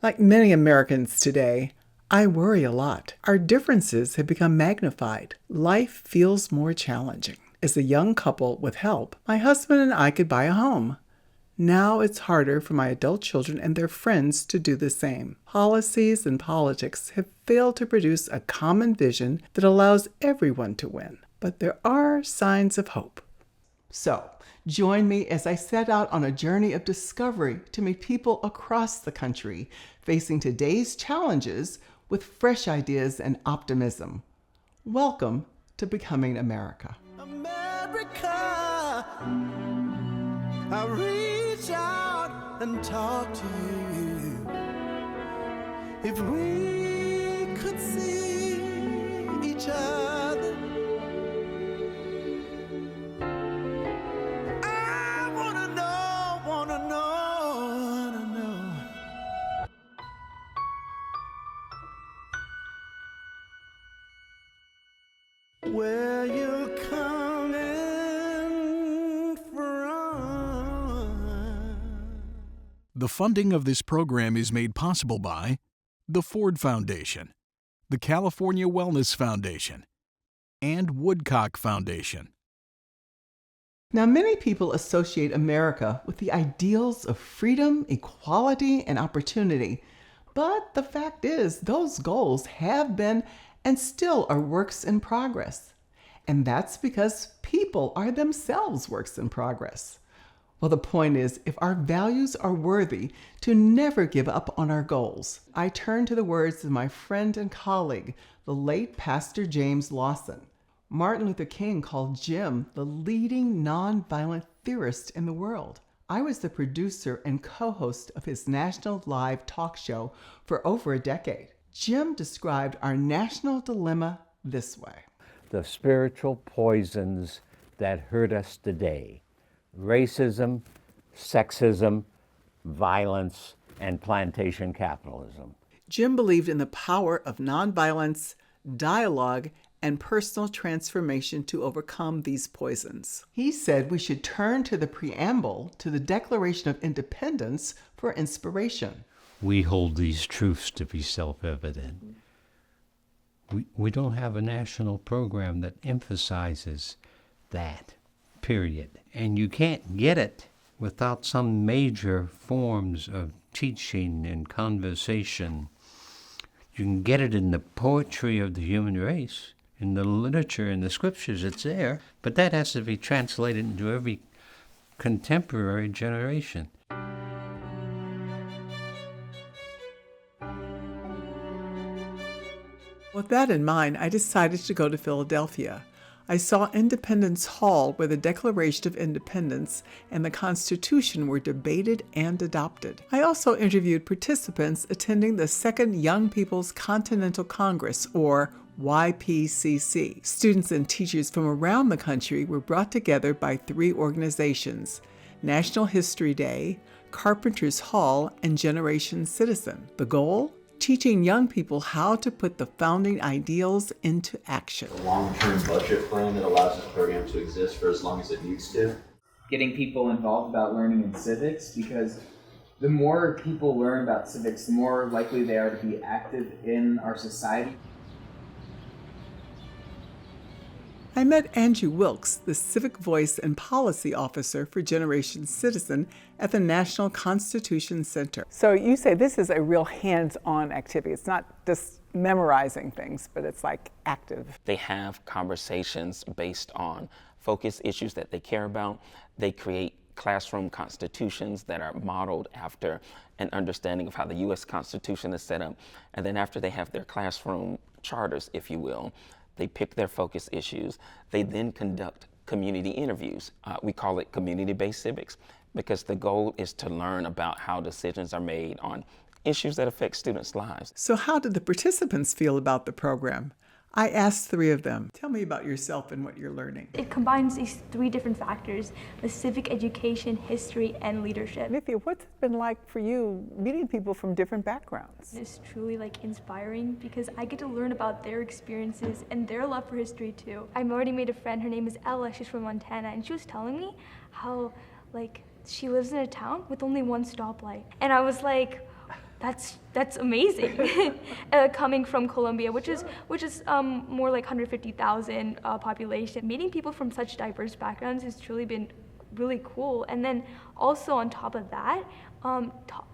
Like many Americans today, I worry a lot. Our differences have become magnified. Life feels more challenging. As a young couple with help, my husband and I could buy a home. Now it's harder for my adult children and their friends to do the same. Policies and politics have failed to produce a common vision that allows everyone to win. But there are signs of hope. So, join me as I set out on a journey of discovery to meet people across the country facing today's challenges with fresh ideas and optimism. Welcome to Becoming America. America, I reach out and talk to you. If we could see each other, I wanna know, wanna know, wanna know. Where you coming from? The funding of this program is made possible by the Ford Foundation, the California Wellness Foundation, and Woodcock Foundation. Now, many people associate America with the ideals of freedom, equality, and opportunity. But the fact is, those goals have been and still are works in progress. And that's because people are themselves works in progress. Well, the point is, if our values are worthy, to never give up on our goals. I turn to the words of my friend and colleague, the late Pastor James Lawson. Martin Luther King called Jim the leading nonviolent theorist in the world. I was the producer and co-host of his national live talk show for over a decade. Jim described our national dilemma this way. The spiritual poisons that hurt us today: racism, sexism, violence, and plantation capitalism. Jim believed in the power of nonviolence, dialogue, and personal transformation to overcome these poisons. He said we should turn to the preamble to the Declaration of Independence for inspiration. We hold these truths to be self-evident. We don't have a national program that emphasizes that, period. And you can't get it without some major forms of teaching and conversation. You can get it in the poetry of the human race, in the literature, in the scriptures, it's there, but that has to be translated into every contemporary generation. With that in mind, I decided to go to Philadelphia. I saw Independence Hall, where the Declaration of Independence and the Constitution were debated and adopted. I also interviewed participants attending the Second Young People's Continental Congress, or YPCC. Students and teachers from around the country were brought together by three organizations: National History Day, Carpenters Hall, and Generation Citizen. The goal? Teaching young people how to put the founding ideals into action. A long-term budget plan that allows this program to exist for as long as it needs to. Getting people involved about learning in civics, because the more people learn about civics, the more likely they are to be active in our society. I met Andrew Wilkes, the Civic Voice and Policy Officer for Generation Citizen at the National Constitution Center. So you say this is a real hands-on activity. It's not just memorizing things, but it's like active. They have conversations based on focus issues that they care about. They create classroom constitutions that are modeled after an understanding of how the U.S. Constitution is set up. And then after they have their classroom charters, if you will, they pick their focus issues. They then conduct community interviews. We call it community-based civics, because the goal is to learn about how decisions are made on issues that affect students' lives. So how did the participants feel about the program? I asked three of them. Tell me about yourself and what you're learning. It combines these three different factors: the civic education, history, and leadership. Nithya, what's it been like for you meeting people from different backgrounds? It's truly inspiring, because I get to learn about their experiences and their love for history too. I've already made a friend, her name is Ella, she's from Montana, and she was telling me how she lives in a town with only one stoplight. And I was like, that's amazing. Coming from Colombia, which is more like 150,000 population, meeting people from such diverse backgrounds has truly been really cool. And then also on top of that,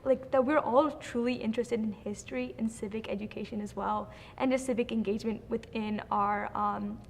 like that we're all truly interested in history and civic education as well, and just civic engagement within our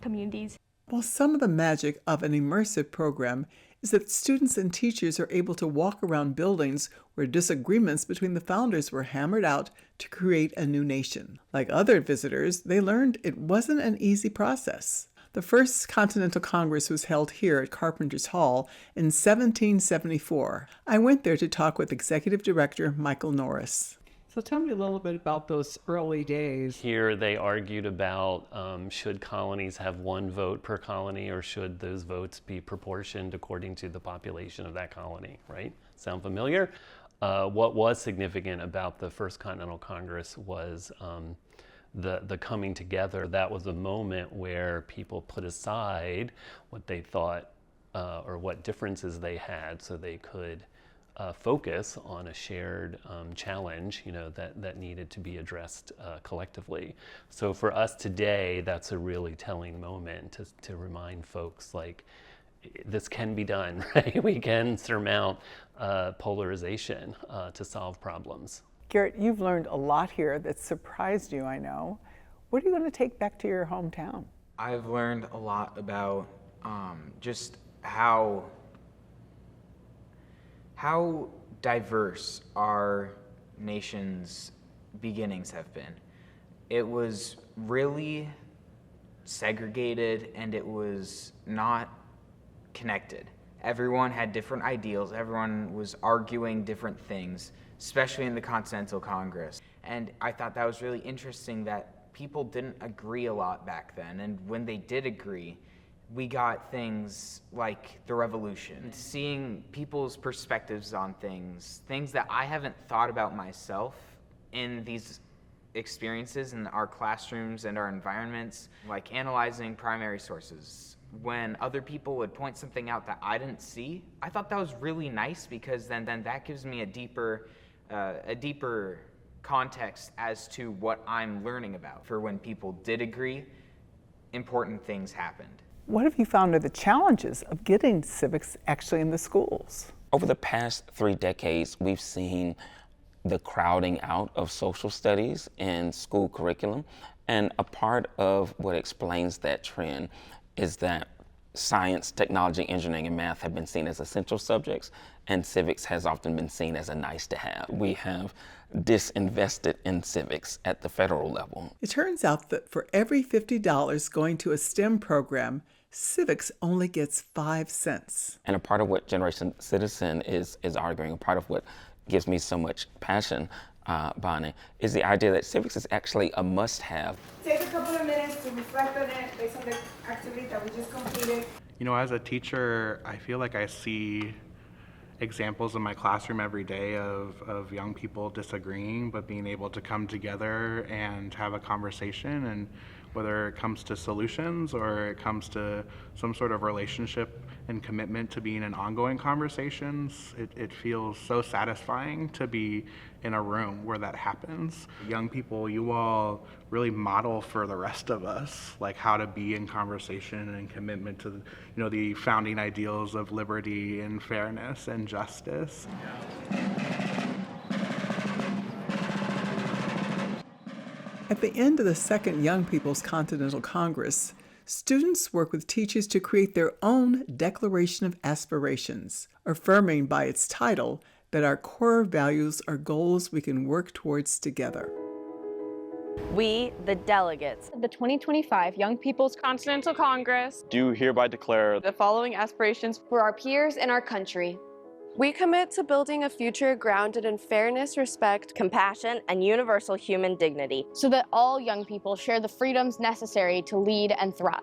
communities. Well, some of the magic of an immersive program is that students and teachers are able to walk around buildings where disagreements between the founders were hammered out to create a new nation. Like other visitors, they learned it wasn't an easy process. The first Continental Congress was held here at Carpenter's Hall in 1774. I went there to talk with Executive Director Michael Norris. So tell me a little bit about those early days. Here they argued about should colonies have one vote per colony, or should those votes be proportioned according to the population of that colony, right? Sound familiar? What was significant about the First Continental Congress was the coming together. That was a moment where people put aside what they thought or what differences they had, so they could focus on a shared challenge, that needed to be addressed collectively. So for us today, that's a really telling moment to remind folks, like, this can be done, right? We can surmount polarization to solve problems. Garrett, you've learned a lot here that surprised you, I know. What are you going to take back to your hometown? I've learned a lot about just how diverse our nation's beginnings have been. It was really segregated and it was not connected. Everyone had different ideals, everyone was arguing different things, especially in the Continental Congress. And I thought that was really interesting that people didn't agree a lot back then, and when they did agree, we got things like the revolution. Seeing people's perspectives on things that I haven't thought about myself in these experiences in our classrooms and our environments, like analyzing primary sources. When other people would point something out that I didn't see, I thought that was really nice, because then that gives me a deeper context as to what I'm learning about. For when people did agree, important things happened. What have you found are the challenges of getting civics actually in the schools? Over the past 3 decades, we've seen the crowding out of social studies in school curriculum. And a part of what explains that trend is that science, technology, engineering, and math have been seen as essential subjects, and civics has often been seen as a nice to have. We have disinvested in civics at the federal level. It turns out that for every $50 going to a STEM program, civics only gets 5 cents. And a part of what Generation Citizen is arguing, a part of what gives me so much passion, Bonnie, is the idea that civics is actually a must-have. Take a couple of minutes to reflect on it based on the activity that we just completed. As a teacher, I feel like I see examples in my classroom every day of young people disagreeing, but being able to come together and have a conversation, and whether it comes to solutions or it comes to some sort of relationship and commitment to being in ongoing conversations, it feels so satisfying to be in a room where that happens. Young people, you all really model for the rest of us, like how to be in conversation and commitment to, the founding ideals of liberty and fairness and justice. At the end of the second Young People's Continental Congress, students work with teachers to create their own Declaration of Aspirations, affirming by its title that our core values are goals we can work towards together. We, the delegates of the 2025 Young People's Continental Congress, do hereby declare the following aspirations for our peers and our country. We commit to building a future grounded in fairness, respect, compassion, and universal human dignity, so that all young people share the freedoms necessary to lead and thrive.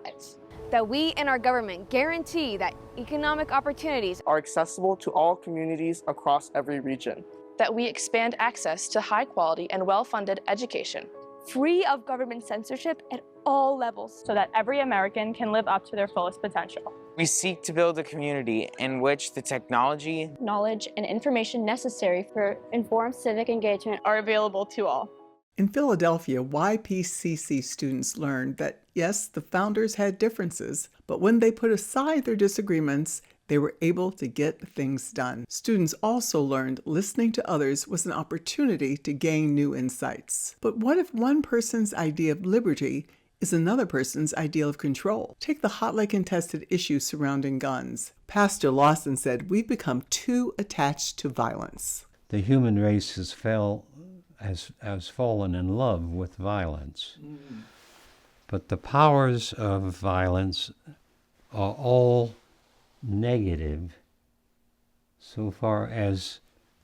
That we and our government guarantee that economic opportunities are accessible to all communities across every region. That we expand access to high quality and well-funded education, free of government censorship at all levels, so that every American can live up to their fullest potential. We seek to build a community in which the technology, Knowledge and information necessary for informed civic engagement are available to all. In Philadelphia, YPCC students learned that, yes, the founders had differences, but when they put aside their disagreements, they were able to get things done. Students also learned listening to others was an opportunity to gain new insights. But what if one person's idea of liberty is another person's ideal of control? Take the hotly contested issue surrounding guns. Pastor Lawson said, "We've become too attached to violence." The human race has fallen in love with violence. But the powers of violence are all negative so far as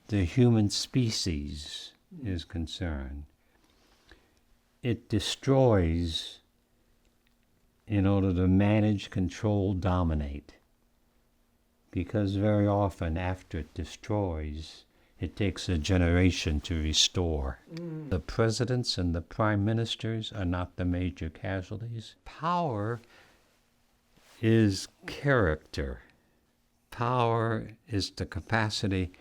the human species is concerned. It destroys in order to manage, control, dominate. Because very often after it destroys, it takes a generation to restore. The presidents and the prime ministers are not the major casualties. Power is character. Power is the capacity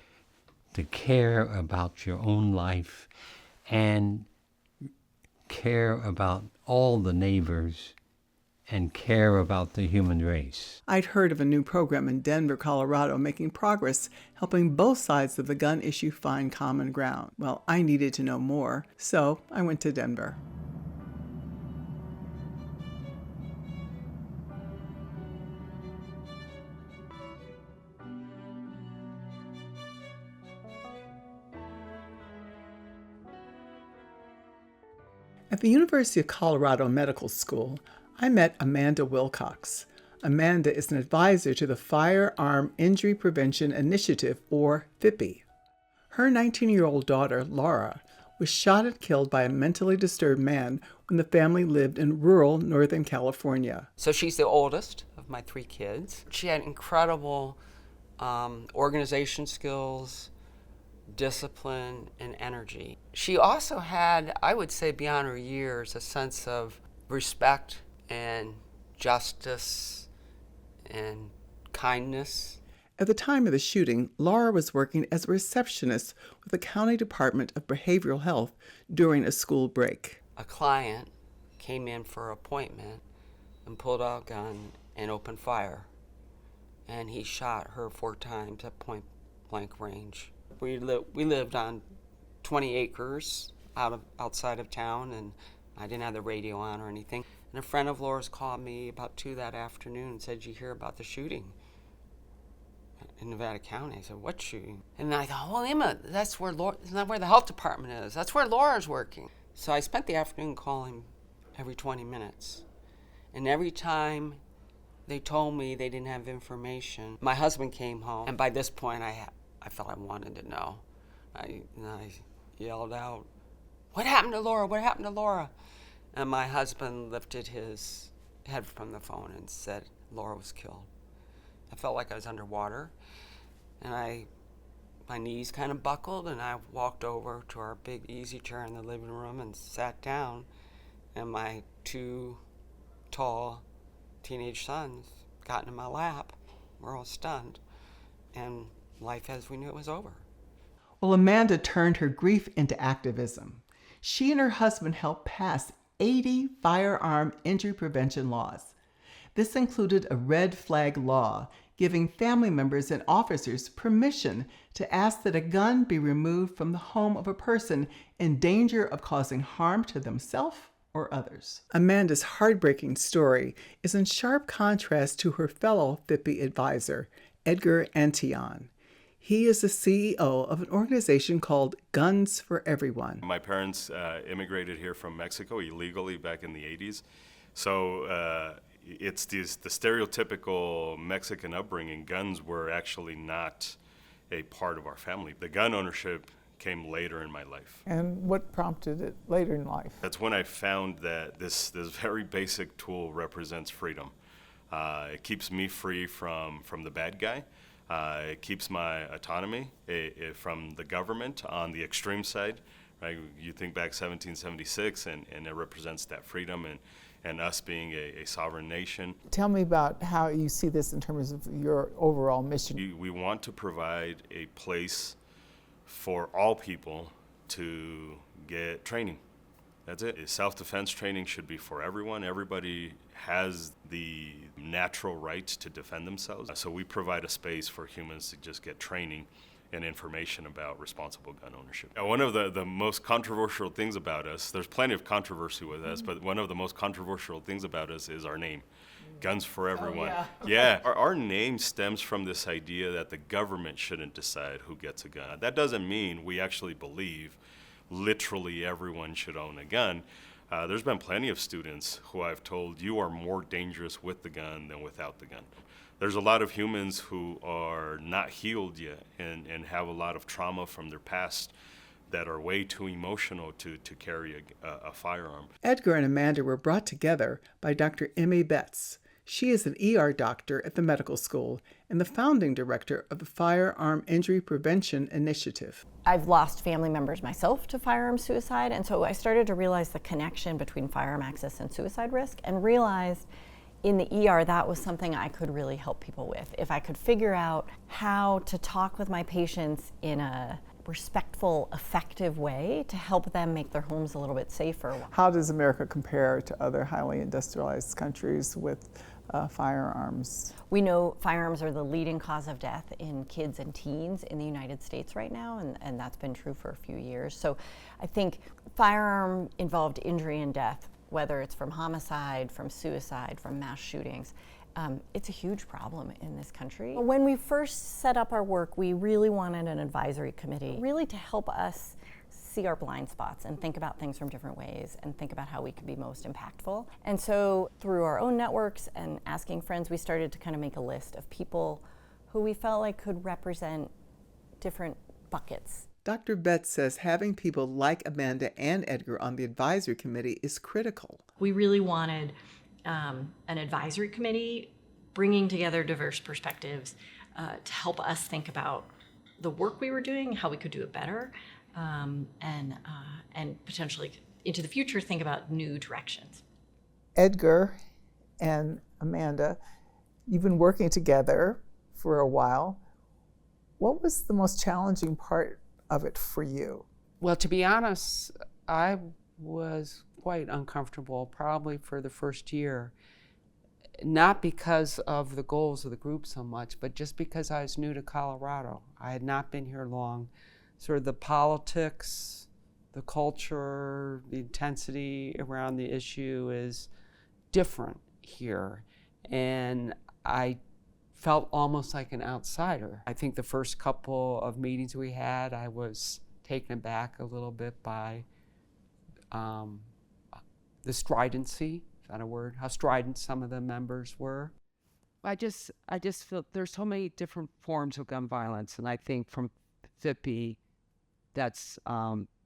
to care about your own life and care about all the neighbors and care about the human race. I'd heard of a new program in Denver, Colorado, making progress, helping both sides of the gun issue find common ground. Well, I needed to know more, so I went to Denver. At the University of Colorado Medical School, I met Amanda Wilcox. Amanda is an advisor to the Firearms Injury Prevention Initiative, or FIPI. Her 19-year-old daughter, Laura, was shot and killed by a mentally disturbed man when the family lived in rural Northern California. So she's the oldest of my 3 kids. She had incredible organization skills, discipline, and energy. She also had, I would say beyond her years, a sense of respect and justice and kindness. At the time of the shooting, Laura was working as a receptionist with the County Department of Behavioral Health during a school break. A client came in for an appointment and pulled out a gun and opened fire. And he shot her 4 times at point blank range. We lived on 20 acres outside of town, and I didn't have the radio on or anything. And a friend of Laura's called me about 2 that afternoon and said, "Did you hear about the shooting in Nevada County?" I said, "What shooting?" And I thought, "Well, Emma, that's where isn't that where the health department is? That's where Laura's working." So I spent the afternoon calling every 20 minutes. And every time they told me they didn't have information, my husband came home, and by this point I felt I wanted to know. I yelled out, "What happened to Laura? What happened to Laura?" And my husband lifted his head from the phone and said, "Laura was killed." I felt like I was underwater, and my knees kind of buckled, and I walked over to our big easy chair in the living room and sat down, and my 2 tall teenage sons got in my lap. We're all stunned, and life as we knew it was over. Well, Amanda turned her grief into activism. She and her husband helped pass 80 firearm injury prevention laws. This included a red flag law giving family members and officers permission to ask that a gun be removed from the home of a person in danger of causing harm to themselves or others. Amanda's heartbreaking story is in sharp contrast to her fellow FIPI advisor, Edgar Atillion. He is the CEO of an organization called Guns for Everyone. My parents immigrated here from Mexico illegally back in the 80s. So it's the stereotypical Mexican upbringing. Guns were actually not a part of our family. The gun ownership came later in my life. And what prompted it later in life? That's when I found that this very basic tool represents freedom. It keeps me free from the bad guy. It keeps my autonomy from the government on the extreme side. Right? You think back 1776, and it represents that freedom. and us being a sovereign nation. Tell me about how you see this in terms of your overall mission. We want to provide a place for all people to get training. That's it. Self-defense training should be for everyone. Everybody has the natural right to defend themselves. So we provide a space for humans to just get training and information about responsible gun ownership. One of the most controversial things about us, there's plenty of controversy with us, but one of the most controversial things about us is our name. Guns for Everyone. Oh, yeah. Our name stems from this idea that the government shouldn't decide who gets a gun. That doesn't mean we actually believe literally everyone should own a gun. There's been plenty of students who I've told, you are more dangerous with the gun than without the gun. There's a lot of humans who are not healed yet and have a lot of trauma from their past that are way too emotional to carry a firearm. Edgar and Amanda were brought together by Dr. Emmy Betz. She is an ER doctor at the medical school and the founding director of the Firearms Injury Prevention Initiative. I've lost family members myself to firearm suicide, and so I started to realize the connection between firearm access and suicide risk, and realized in the ER that was something I could really help people with. If I could figure out how to talk with my patients in a respectful, effective way to help them make their homes a little bit safer. How does America compare to other highly industrialized countries with firearms? We know firearms are the leading cause of death in kids and teens in the United States right now, and that's been true for a few years. So I think firearm-involved injury and death, whether it's from homicide, from suicide, from mass shootings, it's a huge problem in this country. When we first set up our work, we really wanted an advisory committee, really to help us see our blind spots and think about things from different ways and think about how we could be most impactful. And so through our own networks and asking friends, we started to kind of make a list of people who we felt like could represent different buckets. Dr. Betz says having people like Amanda and Edgar on the advisory committee is critical. We really wanted an advisory committee bringing together diverse perspectives to help us think about the work we were doing, how we could do it better, and potentially into the future think about new directions. Edgar and Amanda, you've been working together for a while. What was the most challenging part of it for you? Well, to be honest, I was quite uncomfortable probably for the first year, not because of the goals of the group so much, but just because I was new to Colorado. I had not been here long. Sort of the politics, the culture, the intensity around the issue is different here, and I felt almost like an outsider. I think the first couple of meetings we had, I was taken aback a little bit by the stridency, is that a word? How strident some of the members were. I just feel there's so many different forms of gun violence, and I think from FIPI, that's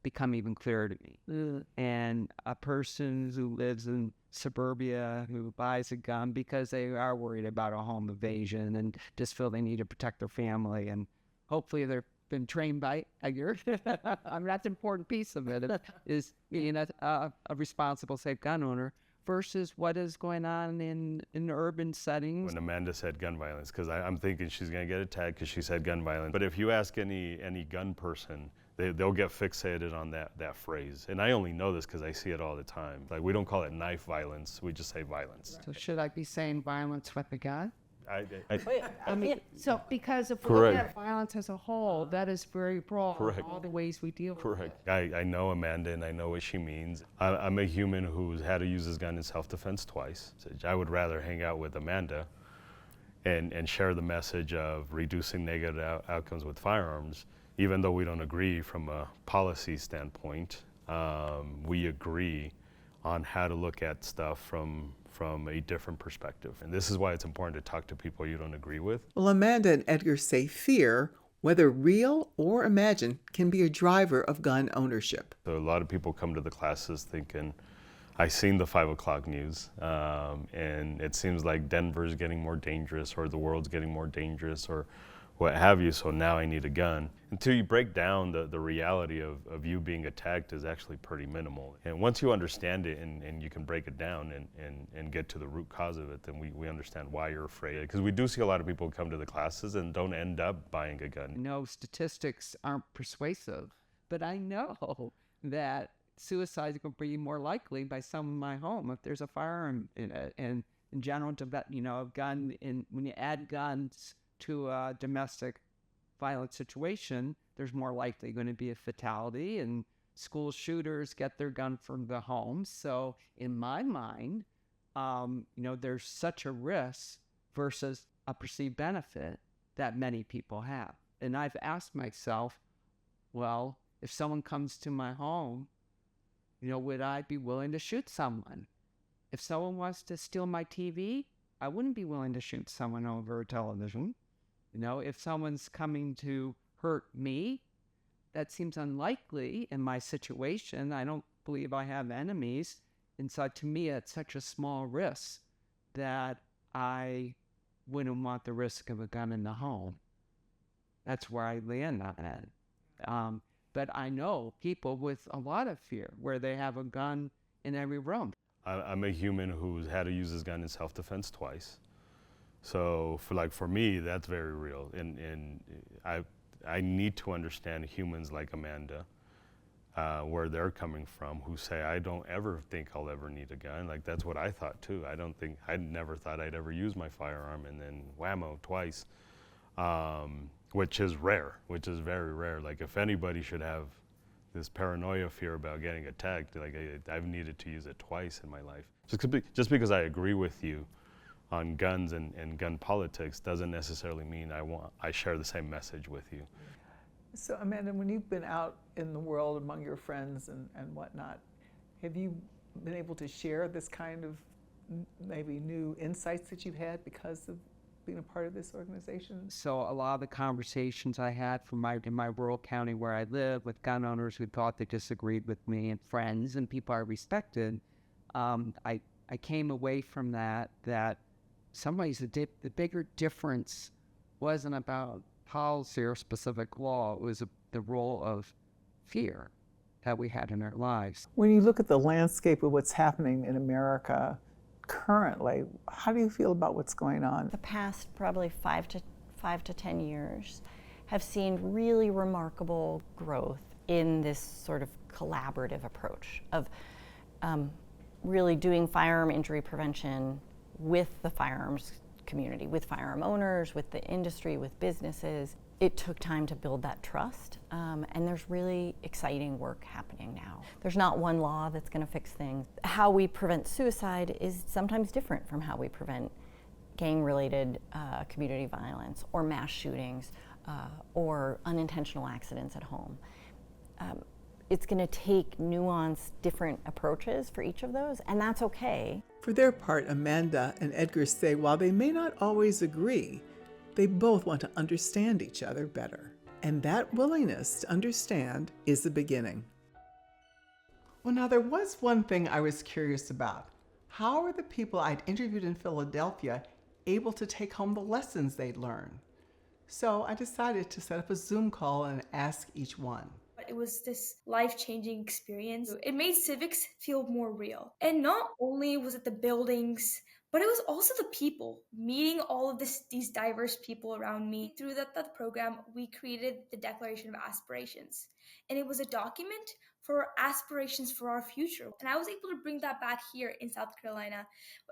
become even clearer to me. And a person who lives in suburbia who buys a gun because they are worried about a home invasion and just feel they need to protect their family, and hopefully they've been trained by Edgar. I mean, that's an important piece of it, is being a responsible, safe gun owner versus what is going on in urban settings. When Amanda said gun violence, because I'm thinking she's going to get attacked because she said gun violence. But if you ask any gun person, they'll get fixated on that phrase. And I only know this because I see it all the time. Like, we don't call it knife violence, we just say violence. So should I be saying violence with a gun? I mean, so because if we Correct. look at violence as a whole, that is very broad. Correct. All the ways we deal with it. Correct. I know Amanda and I know what she means. I'm a human who's had to use his gun in self-defense twice. So I would rather hang out with Amanda and share the message of reducing negative outcomes with firearms, even though we don't agree from a policy standpoint. We agree on how to look at stuff from a different perspective. And this is why it's important to talk to people you don't agree with. Well, Amanda and Edgar say fear, whether real or imagined, can be a driver of gun ownership. So a lot of people come to the classes thinking, I seen the 5 o'clock news, and it seems like Denver's getting more dangerous, or the world's getting more dangerous, or what have you, so now I need a gun. Until you break down the reality of you being attacked is actually pretty minimal. And once you understand it and you can break it down and get to the root cause of it, then we understand why you're afraid. Because we do see a lot of people come to the classes and don't end up buying a gun. No, statistics aren't persuasive, but I know that suicide is going to be more likely by someone in my home if there's a firearm in it. And in general, when you add guns to a domestic violence situation, there's more likely going to be a fatality, and school shooters get their gun from the home. So in my mind, there's such a risk versus a perceived benefit that many people have. And I've asked myself, well, if someone comes to my home, would I be willing to shoot someone? If someone wants to steal my TV, I wouldn't be willing to shoot someone over a television. If someone's coming to hurt me, that seems unlikely in my situation. I don't believe I have enemies. And so to me, it's such a small risk that I wouldn't want the risk of a gun in the home. That's where I land on it. But I know people with a lot of fear where they have a gun in every room. I'm a human who's had to use his gun in self-defense twice. So for me, that's very real. And I need to understand humans like Amanda, where they're coming from, who say, I don't ever think I'll ever need a gun. Like, that's what I thought too. I never thought I'd ever use my firearm, and then whammo, twice. Which is rare, which is very rare. Like, if anybody should have this paranoia fear about getting attacked, like I've needed to use it twice in my life. Just because I agree with you on guns and gun politics doesn't necessarily mean I share the same message with you. So Amanda, when you've been out in the world among your friends and whatnot, have you been able to share this kind of maybe new insights that you've had because of being a part of this organization? So a lot of the conversations I had in my rural county where I live with gun owners who thought they disagreed with me, and friends and people I respected, I came away from that some ways the bigger difference wasn't about policy or specific law. It was the role of fear that we had in our lives. When you look at the landscape of what's happening in America currently, how do you feel about what's going on? The past probably 5 to 10 years have seen really remarkable growth in this sort of collaborative approach of really doing firearm injury prevention with the firearms community, with firearm owners, with the industry, with businesses. It took time to build that trust, and there's really exciting work happening now. There's not one law that's going to fix things. How we prevent suicide is sometimes different from how we prevent gang-related community violence or mass shootings or unintentional accidents at home. It's going to take nuanced, different approaches for each of those, and that's okay. For their part, Amanda and Edgar say while they may not always agree, they both want to understand each other better. And that willingness to understand is the beginning. Well, now there was one thing I was curious about. How are the people I'd interviewed in Philadelphia able to take home the lessons they'd learned? So I decided to set up a Zoom call and ask each one. It was this life-changing experience. It made Civics feel more real. And not only was it the buildings, but it was also the people, meeting all of these diverse people around me. Through that program, we created the Declaration of Aspirations. And it was a document for our aspirations for our future. And I was able to bring that back here in South Carolina,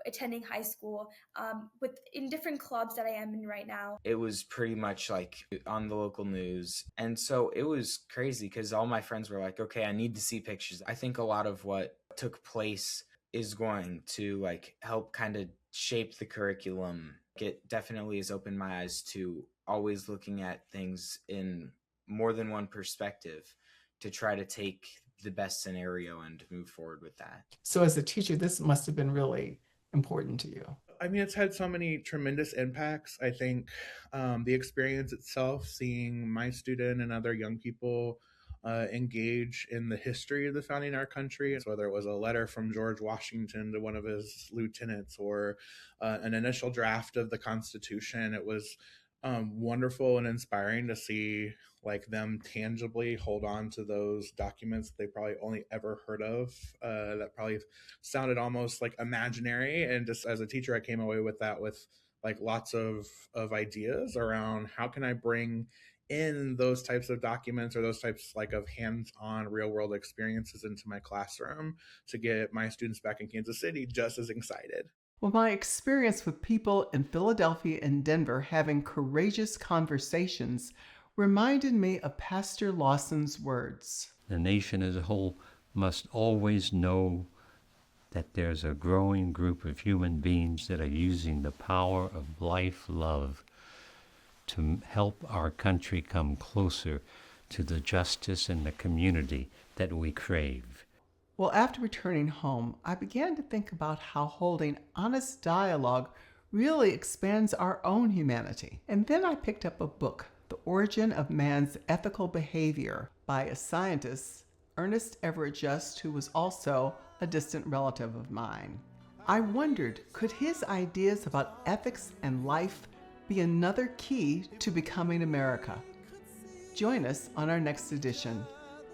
attending high school, in different clubs that I am in right now. It was pretty much like on the local news. And so it was crazy because all my friends were like, okay, I need to see pictures. I think a lot of what took place is going to help kind of shape the curriculum. It definitely has opened my eyes to always looking at things in more than one perspective to try to take the best scenario and move forward with that. So as a teacher, this must have been really important to you. I mean, it's had so many tremendous impacts. I think the experience itself, seeing my student and other young people engage in the history of the founding of our country, whether it was a letter from George Washington to one of his lieutenants or an initial draft of the Constitution, it was wonderful and inspiring to see like them tangibly hold on to those documents they probably only ever heard of, that probably sounded almost like imaginary. And just as a teacher, I came away with that with like lots of ideas around how can I bring in those types of documents or those types like of hands-on real world experiences into my classroom to get my students back in Kansas City just as excited. Well, my experience with people in Philadelphia and Denver having courageous conversations reminded me of Pastor Lawson's words. The nation as a whole must always know that there's a growing group of human beings that are using the power of life, love, to help our country come closer to the justice and the community that we crave. Well, after returning home, I began to think about how holding honest dialogue really expands our own humanity. And then I picked up a book, The Origin of Man's Ethical Behavior, by a scientist, Ernest Everett Just, who was also a distant relative of mine. I wondered, could his ideas about ethics and life be another key to becoming America? Join us on our next edition.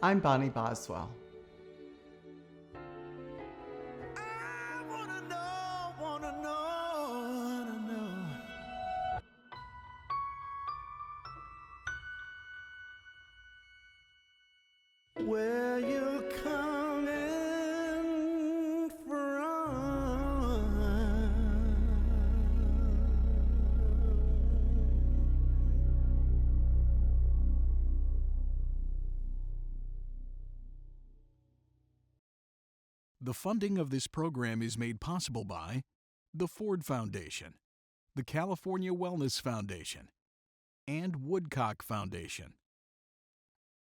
I'm Bonnie Boswell. Where you coming from? The funding of this program is made possible by the Ford Foundation, the California Wellness Foundation, and Woodcock Foundation.